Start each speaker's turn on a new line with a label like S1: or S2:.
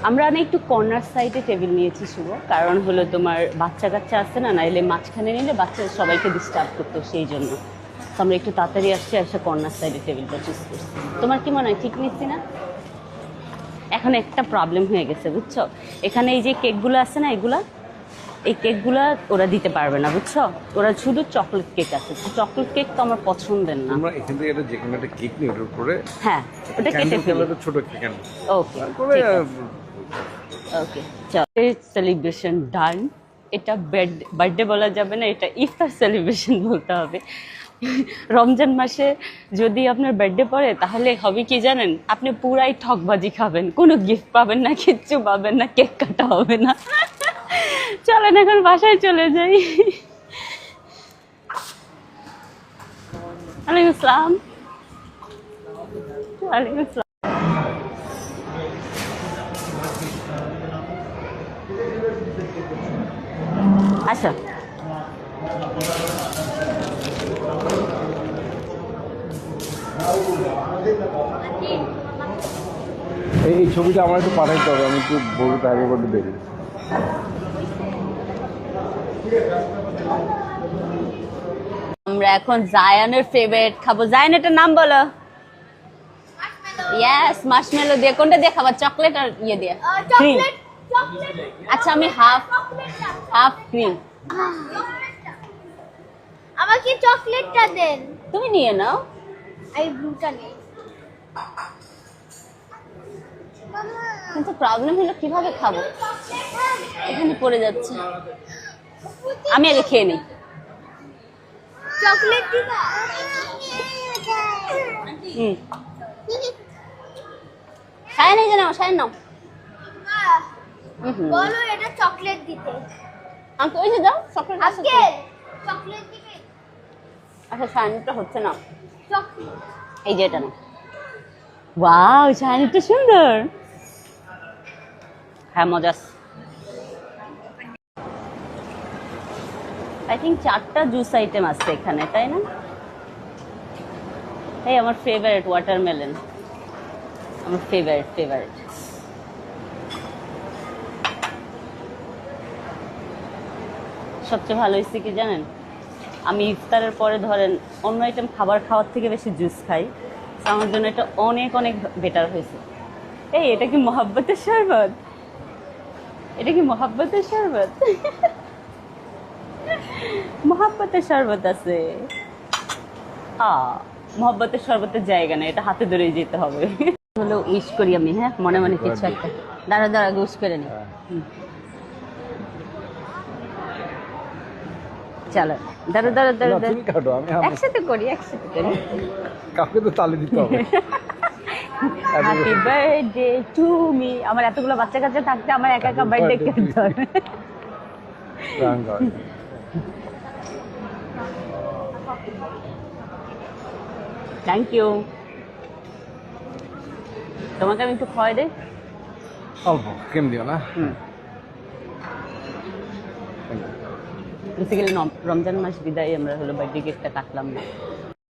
S1: আমরা না একটু কর্নার সাইডে টেবিল নিয়েছি শুভ, কারণ হলো তোমার বাচ্চা কাচ্চা আছে না, নাইলে মাঝখানে নিলে বাচ্চা সবাইকে ডিস্টার্ব করতো, সেই জন্য তো আমরা একটু তাড়াতাড়ি আসছি, এসে কর্নার সাইডে টেবিলটা চুজ করছি। তোমার কি মনে হয় ঠিক নিচ্ছি না? এখন একটা প্রবলেম হয়ে গেছে বুঝছো, এখানে এই যে কেকগুলো আছে না, এই কেকগুলা ওরা দিতে পারবে না বুঝছো, ওরা শুধু চকলেট কেক আছে, চকলেট কেক তো আমার পছন্দের না।
S2: আমরা এখান থেকে যে কোনো একটা কেক নিয়ে ওটার উপরে
S1: হ্যাঁ ওটা কেটে ফেলি।
S2: ছোট একটা ক্যান্ডেল
S1: ওকে
S2: তারপরে
S1: ওকে চলো, সেলিব্রেশন ডান। এটা বার্থডে বলা যাবে না, এটা ইফতার সেলিব্রেশন বলতে হবে। রমজান মাসে যদি আপনার বার্থডে পড়ে তাহলে হবে কি জানেন, আপনি পুরাই ঠকবাজি খাবেন, কোনো গিফট পাবেন না, কিচ্ছু পাবেন না, কেক কাটা হবে না। চলেন এখন বাসায় চলে যাই। ওয়ালাইকুম আসসালাম। ওয়ালাইকুম আসসালাম। আচ্ছা
S2: এই ছবিটা আমার একটু পাঠাইতে হবে, আমি একটু বলতে আগে করতে দেরি।
S1: আমরা এখন জায়ানের ফেভারিট খাবো। জায়ান এটার নাম বলো। ইয়েস, মার্শমেলো দিয়ে। কোনটা দিয়ে খাবার, চকলেট আর ইয়ে দিয়ে? ক্রিম। আচ্ছা আমি হাফ ক্রিম।
S3: আমাকে চকলেটটা দেন।
S1: তুমি নিয়ে নাও।
S3: এই ব্লুটা নেই।
S1: কিন্তু প্রবলেম হলো কিভাবে খাবো, এখানে পড়ে যাচ্ছে। আমি আগে খেয়ে নিই।
S3: চকলেট দিবা?
S1: সায়ন এই যে নাও, সায়ন নাও।
S3: বলো এটা চকলেট দিতে।
S1: আমাকে ওই যে দাও চকলেট আছে তো।
S3: আজকে চকলেট দিবে?
S1: আচ্ছা সায়নটা হচ্ছে না,
S3: চকলেট।
S1: এই যে এটা নাও। ওয়াও সায়নটা সুন্দর। হ্যাঁ মজা। আই থিঙ্ক 4টা জুস আইটেম আছে এখানে, তাই না? এই আমার ফেভারিট ওয়াটারমেলন, আমার ফেভারিট। সবচেয়ে ভালো হয়েছে কি জানেন, আমি ইফতারের পরে ধরেন অন্য আইটেম খাবার খাওয়ার থেকে বেশি জুস খাই, তো আমার জন্য এটা অনেক বেটার হয়েছে। এই এটা কি মোহাব্বতের শরবত? এটা কি মোহাব্বতের শরবত? মোহাব্বতের শরবত আছে। মোহাব্বতের শরবতের জায়গা না, এটা হাতে ধরেই যেতে হবে। হলো উইশ করি আমি, হ্যাঁ মনে মনে কিছু একটা। দাঁড়া আগে উইশ করে নি। চলো দাঁড়া
S2: তুমি কাটো, আমি
S1: একসাথে করি।
S2: কাউকে তো তালি দিতে হবে।
S1: Happy birthday to me. আমার এতগুলো বাচ্চা কাচ্চা থাকতে আমার একা বার্থডে করতে হবে। Thank you. তোমাকে আমি একটু খাওয়াই দেই।
S2: অল্প কেম দিও না।
S1: বেসিক্যালি রমজান মাস বিদায় আমরা হলো বার্থডে কেকটা কাটলাম না।